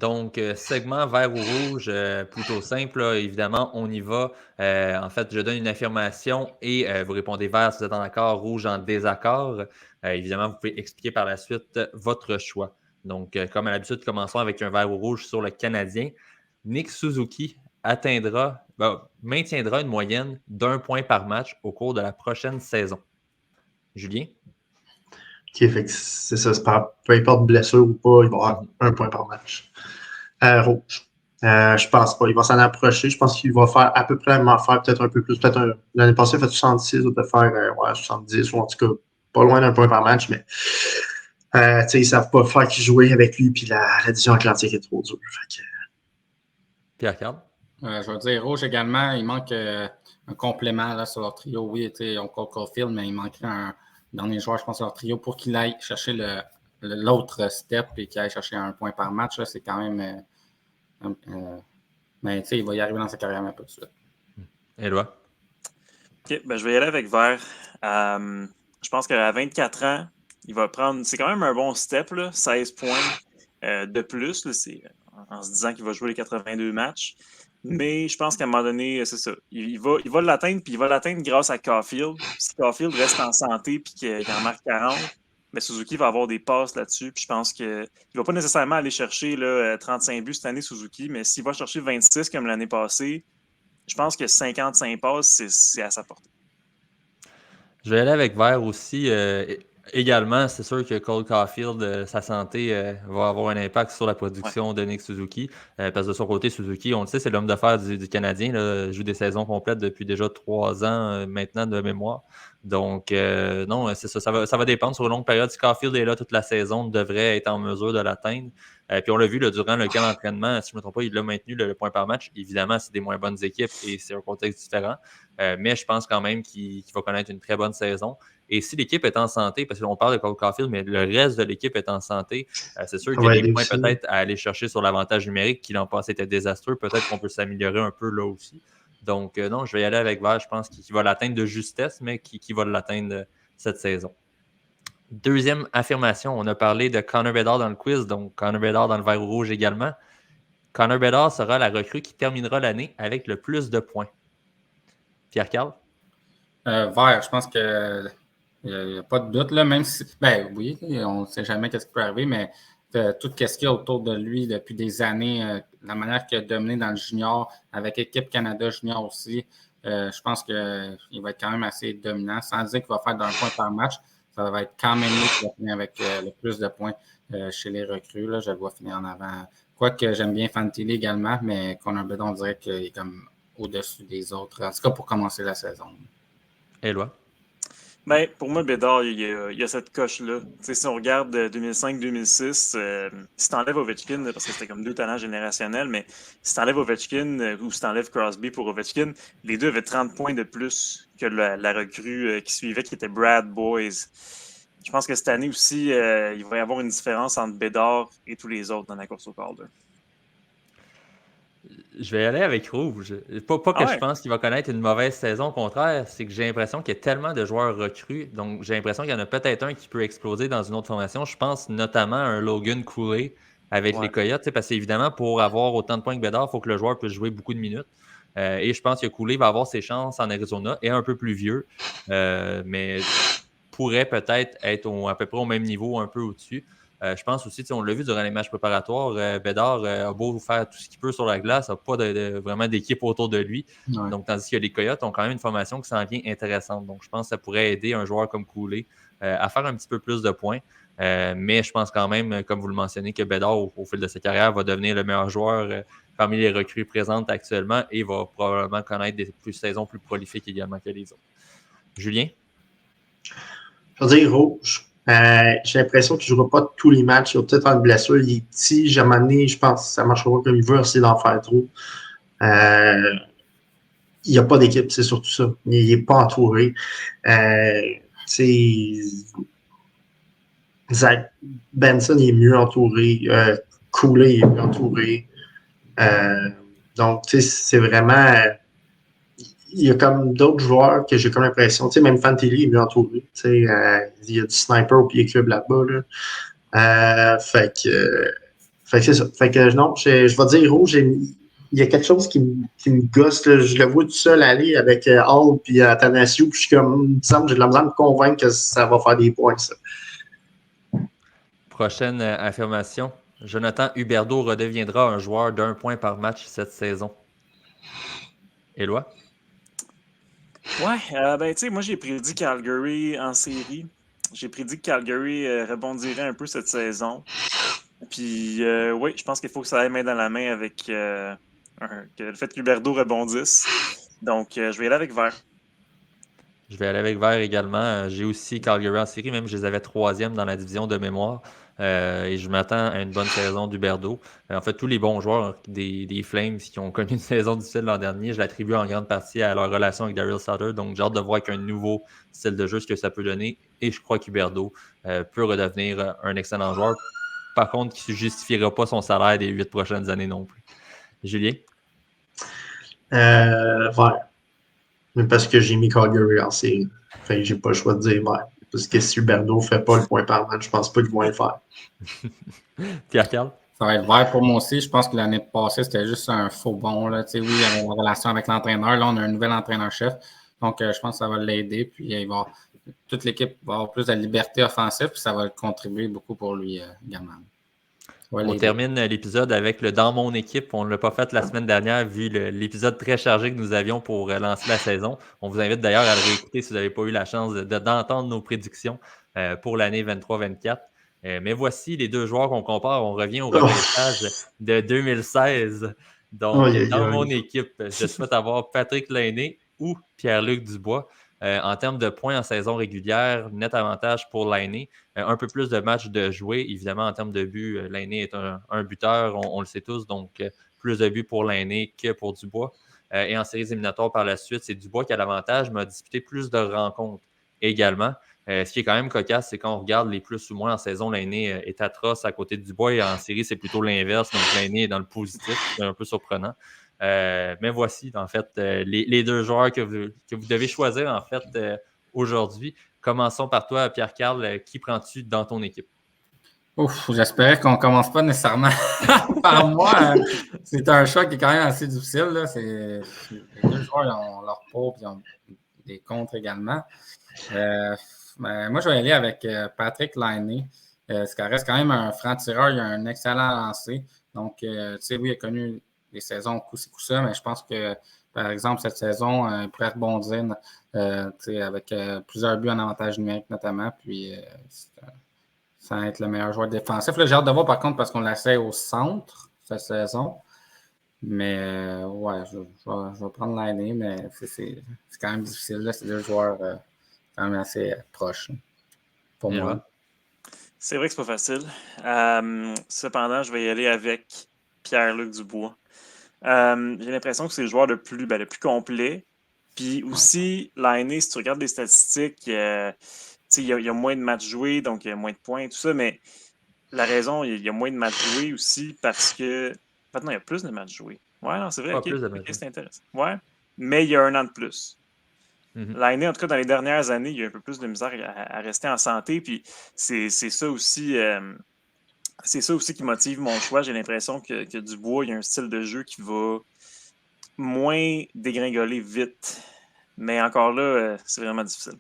Donc, segment vert ou rouge, plutôt simple. Là. Évidemment, on y va. En fait, je donne une affirmation et vous répondez vert si vous êtes en accord, rouge en désaccord. Évidemment, vous pouvez expliquer par la suite votre choix. Donc, comme à l'habitude, commençons avec un vert ou rouge sur le Canadien. Nick Suzuki maintiendra une moyenne d'1 point par match au cours de la prochaine saison. Julien? OK, fait que c'est ça. Peu importe blessure ou pas, il va avoir 1 point par match. Rouge. Je pense pas. Il va s'en approcher. Je pense qu'il va faire à peu près la même affaire, peut-être un peu plus. L'année passée, il a fait 66, il va faire 70, ou en tout cas, pas loin d'un point par match, mais ils ne savent pas faire qui jouer avec lui, puis la division atlantique est trop dure. Pierre-Carl? Je vais dire rouge également. Il manque un complément là, sur leur trio. Oui, on Cole Caulfield, mais il manquerait un dernier joueur, je pense, sur leur trio pour qu'il aille chercher l'autre step et qu'il aille chercher 1 point par match. Là, c'est quand même. Mais il va y arriver dans sa carrière un peu de suite. Éloi? OK, je vais y aller avec vert. Je pense qu'à 24 ans, il va prendre. C'est quand même un bon step, là, 16 points de plus. Là, c'est en se disant qu'il va jouer les 82 matchs. Mais je pense qu'à un moment donné, c'est ça. Il va l'atteindre, puis il va l'atteindre grâce à Caulfield. Si Caulfield reste en santé et qu'il en marque 40, mais Suzuki va avoir des passes là-dessus. Puis je pense qu'il ne va pas nécessairement aller chercher là, 35 buts cette année, Suzuki, mais s'il va chercher 26 comme l'année passée, je pense que 55 passes, c'est à sa portée. Je vais aller avec vert aussi. Également, c'est sûr que Cole Caulfield, sa santé va avoir un impact sur la production de Nick Suzuki. Parce que de son côté, Suzuki, on le sait, c'est l'homme d'affaires du Canadien. Là, joue des saisons complètes depuis déjà 3 ans maintenant de mémoire. Donc, non, c'est ça. Ça va dépendre sur une longue période. Si Caulfield est là toute la saison, devrait être en mesure de l'atteindre. Puis on l'a vu là, durant le camp d'entraînement, si je ne me trompe pas, il a maintenu le point par match. Évidemment, c'est des moins bonnes équipes et c'est un contexte différent. Mais je pense quand même qu'il va connaître une très bonne saison. Et si l'équipe est en santé, parce qu'on parle de Cole Caulfield, mais le reste de l'équipe est en santé, c'est sûr qu'il y a des points peut-être à aller chercher sur l'avantage numérique qui l'an passé était désastreux. Peut-être qu'on peut s'améliorer un peu là aussi. Donc, non, je vais y aller avec vert. Je pense qu'il va l'atteindre de justesse, mais qu'il va l'atteindre cette saison. Deuxième affirmation, on a parlé de Connor Bedard dans le quiz, donc Connor Bedard dans le vert ou rouge également. Connor Bedard sera la recrue qui terminera l'année avec le plus de points. Pierre-Carl? Vert, je pense que il n'y a pas de doute, là, même si, oui, on ne sait jamais ce qui peut arriver, mais tout ce qu'il y a autour de lui depuis des années, la manière qu'il a dominé dans le junior, avec l'équipe Canada junior aussi, je pense qu'il va être quand même assez dominant, sans dire qu'il va faire d'un point par match. Ça va être quand même lui qui va finir avec le plus de points chez les recrues. Là, je le vois finir en avant. Quoique j'aime bien Fantilli également, mais Connor Bedard, on dirait qu'il est comme au-dessus des autres, en tout cas pour commencer la saison. Éloi? Pour moi, Bédard, il y a cette coche-là. Si on regarde 2005-2006, si tu enlèves Ovechkin, parce que c'était comme 2 talents générationnels, mais si tu enlèves Ovechkin ou si tu enlèves Crosby pour Ovechkin, les deux avaient 30 points de plus que la recrue qui suivait, qui était Brad Boyes. Je pense que cette année aussi, il va y avoir une différence entre Bédard et tous les autres dans la course au Calder. Je vais aller avec rouge. Pas que je pense qu'il va connaître une mauvaise saison, au contraire, c'est que j'ai l'impression qu'il y a tellement de joueurs recrues, donc j'ai l'impression qu'il y en a peut-être un qui peut exploser dans une autre formation. Je pense notamment à un Logan Cooley avec les Coyotes, parce qu'évidemment, pour avoir autant de points que Bédard, il faut que le joueur puisse jouer beaucoup de minutes. Et je pense que Cooley va avoir ses chances en Arizona, et un peu plus vieux, mais pourrait peut-être être à peu près au même niveau, un peu au-dessus. Je pense aussi, on l'a vu durant les matchs préparatoires, Bédard a beau faire tout ce qu'il peut sur la glace, n'a pas vraiment d'équipe autour de lui. Ouais. Donc, tandis que les Coyotes ont quand même une formation qui s'en vient intéressante. Donc, je pense que ça pourrait aider un joueur comme Cooley à faire un petit peu plus de points. Mais je pense quand même, comme vous le mentionnez, que Bédard, au fil de sa carrière, va devenir le meilleur joueur parmi les recrues présentes actuellement et va probablement connaître des saisons plus prolifiques également que les autres. Julien? Je veux dire rouge. J'ai l'impression qu'il ne jouera pas tous les matchs. Il va peut-être avoir une blessure. Il est petit. Je pense que ça ne marchera pas comme il veut, essayer d'en faire trop. Il n'y a pas d'équipe, c'est surtout ça. Il n'est pas entouré. Zach Benson est mieux entouré. Cooley est mieux entouré. Donc, c'est vraiment... Il y a comme d'autres joueurs que j'ai comme l'impression, même Fantilli est mieux entouré. Il y a du sniper au pied club là-bas. Là. Fait que Fait que c'est ça. Fait que non, je vais dire rouge. Il y a quelque chose qui me gosse. Là. Je le vois tout seul aller avec Hall et Athanasiou. Puis je suis comme, il me semble, j'ai de la misère à me convaincre que ça va faire des points, ça. Prochaine affirmation. Jonathan Huberdeau redeviendra un joueur d'1 point par match cette saison. Éloi? Ouais, ben tu sais, moi j'ai prédit Calgary en série. J'ai prédit que Calgary rebondirait un peu cette saison. Puis oui, je pense qu'il faut que ça aille main dans la main avec que le fait qu'Huberdeau rebondisse. Donc je vais y aller avec vert. Je vais aller avec vert également. J'ai aussi Calgary en série, même je les avais 3e dans la division de mémoire. Et je m'attends à une bonne saison d'Huberdeau. En fait, tous les bons joueurs des Flames qui ont connu une saison difficile l'an dernier, je l'attribue en grande partie à leur relation avec Daryl Sutter. Donc, j'ai hâte de voir avec un nouveau style de jeu ce que ça peut donner. Et je crois qu'Huberdeau peut redevenir un excellent joueur. Par contre, qui ne justifiera pas son salaire des 8 prochaines années non plus. Julien? Vert. Mais parce que j'ai mis Calgary en série. Fait que j'ai pas le choix de dire vert. Parce que si Huberdeau ne fait pas le point par match, je pense pas qu'ils vont le faire. Pierre-Carl? Ça va être vert pour moi aussi. Je pense que l'année passée, c'était juste un faux bon. Là. Oui, il y avait une relation avec l'entraîneur. Là, on a un nouvel entraîneur-chef. Donc, je pense que ça va l'aider. Puis, toute l'équipe va avoir plus de liberté offensive. Puis, ça va contribuer beaucoup pour lui également. On termine l'épisode avec le Dans mon équipe. On ne l'a pas fait la semaine dernière vu l'épisode très chargé que nous avions pour lancer la saison. On vous invite d'ailleurs à le réécouter si vous n'avez pas eu la chance d'entendre nos prédictions pour l'année 23-24. Mais voici les deux joueurs qu'on compare. On revient au repêchage de 2016. Donc, dans mon équipe, je souhaite avoir Patrick Laine ou Pierre-Luc Dubois. En termes de points en saison régulière, net avantage pour Laine. Un peu plus de matchs de jouer. Évidemment, en termes de buts, Laine est un buteur, on le sait tous. Donc, plus de buts pour Laine que pour Dubois. Et en séries éliminatoires par la suite, c'est Dubois qui a l'avantage, mais a disputé plus de rencontres également. Ce qui est quand même cocasse, c'est quand on regarde les plus ou moins en saison, Laine est atroce à côté de Dubois et en série, c'est plutôt l'inverse. Donc, Laine est dans le positif. C'est un peu surprenant. Mais voici, en fait, les deux joueurs que vous devez choisir, en fait, aujourd'hui. Commençons par toi, Pierre-Carl. Qui prends-tu dans ton équipe? Ouf, j'espérais qu'on ne commence pas nécessairement par moi. C'est un choix qui est quand même assez difficile. Là. Les deux joueurs ont leur pot et ont des contres également. Moi, je vais aller avec Patrick Laine. Ça reste quand même un franc-tireur. Il a un excellent lancer. Donc, tu sais, oui, il a connu des saisons coup-ci, coup-ça, mais je pense que, par exemple, cette saison, il pourrait rebondir avec plusieurs buts en avantage numérique notamment. Puis, ça va être le meilleur joueur défensif. Là, j'ai hâte de voir, par contre, parce qu'on l'essaie au centre cette saison. Mais, ouais, je vais prendre Laine, mais c'est quand même difficile. Là. C'est deux joueurs quand même assez proches pour moi. Ouais. C'est vrai que c'est pas facile. Cependant, je vais y aller avec Pierre-Luc Dubois. J'ai l'impression que c'est le joueur le plus complet. Puis aussi, Laine, si tu regardes les statistiques, il y a moins de matchs joués, donc il y a moins de points et tout ça, mais la raison, il y a moins de matchs joués aussi parce que. En fait, non, il y a plus de matchs joués. Ouais, non, c'est vrai, ok, c'est intéressant. Ouais, mais il y a un an de plus. Laine, en tout cas, dans les dernières années, il y a un peu plus de misère à rester en santé, puis c'est ça aussi. C'est ça aussi qui motive mon choix. J'ai l'impression que Dubois, il y a un style de jeu qui va moins dégringoler vite. Mais encore là, c'est vraiment difficile.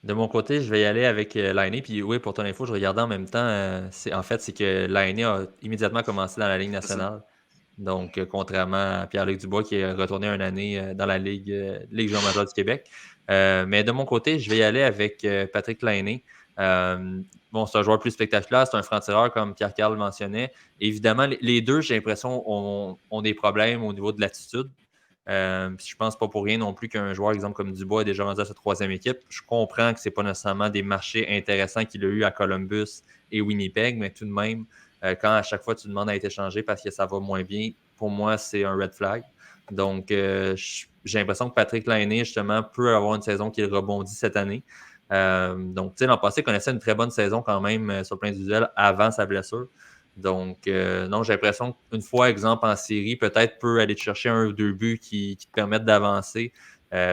De mon côté, je vais y aller avec Laine. Puis oui, pour ton info, je regardais en même temps. C'est que Laine a immédiatement commencé dans la Ligue nationale. Donc, contrairement à Pierre-Luc Dubois qui est retourné une année dans la Ligue junior majeure du Québec. Mais de mon côté, je vais y aller avec Patrick Laine. C'est un joueur plus spectaculaire, c'est un franc-tireur comme Pierre-Carl le mentionnait. Évidemment, les deux, j'ai l'impression, ont des problèmes au niveau de l'attitude. Je pense pas pour rien non plus qu'un joueur, exemple comme Dubois, est déjà rendu à sa 3e équipe. Je comprends que ce n'est pas nécessairement des marchés intéressants qu'il a eu à Columbus et Winnipeg, mais tout de même, quand à chaque fois tu demandes à être échangé parce que ça va moins bien, pour moi, c'est un red flag. Donc, j'ai l'impression que Patrick Laine, justement, peut avoir une saison qui rebondit cette année. Donc, tu sais, l'an passé, il connaissait une très bonne saison quand même sur le plan individuel avant sa blessure. Donc, non, j'ai l'impression qu'une fois, exemple, en série, peut-être peut aller te chercher 1 ou 2 buts qui te permettent d'avancer.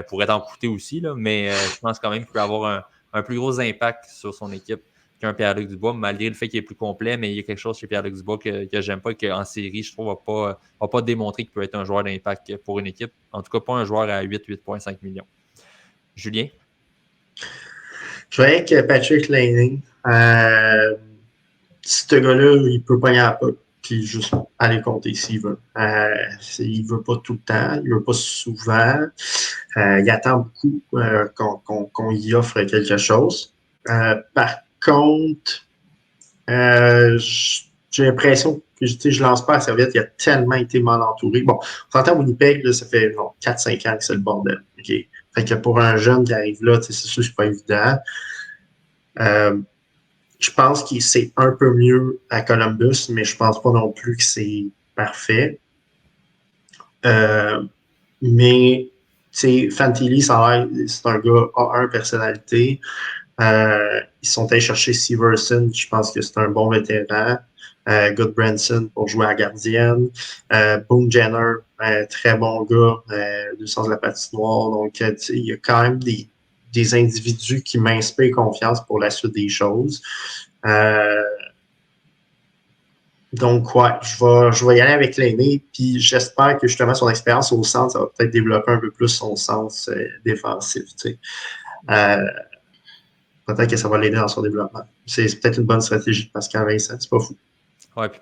Pourrait t'en coûter aussi, là, mais je pense quand même qu'il peut avoir un plus gros impact sur son équipe. qu'un Pierre-Luc Dubois, malgré le fait qu'il est plus complet, mais il y a quelque chose chez Pierre-Luc Dubois que j'aime pas et qu'en série, je trouve, va pas démontrer qu'il peut être un joueur d'impact pour une équipe. En tout cas, pas un joueur à 8,5 millions. Julien? Je vais avec Patrick Laine. Ce gars-là, il peut pogner à la POC puis juste aller compter s'il veut. Il veut pas tout le temps, il veut pas souvent. Il attend beaucoup qu'on y offre quelque chose. Par contre, j'ai l'impression que je lance pas à la serviette, il a tellement été mal entouré. Bon, on s'entend Winnipeg, là, ça fait 4-5 ans que c'est le bordel. Okay? Fait que pour un jeune qui arrive là, c'est sûr que c'est pas évident. Je pense que c'est un peu mieux à Columbus, mais je pense pas non plus que c'est parfait. Mais Fantilli, c'est un gars A1 personnalité. Ils sont allés chercher Severson, je pense que c'est un bon vétéran. Goodbranson pour jouer à gardienne. Boone Jenner, très bon gars, du sens de la patinoire. Donc, il y a quand même des individus qui m'inspirent confiance pour la suite des choses. Donc, ouais, je vais y aller avec l'aîné, puis j'espère que justement son expérience au centre, ça va peut-être développer un peu plus son sens défensif. Peut-être que ça va l'aider dans son développement. C'est peut-être une bonne stratégie de Pascal Vincent, c'est pas fou. Ouais, puis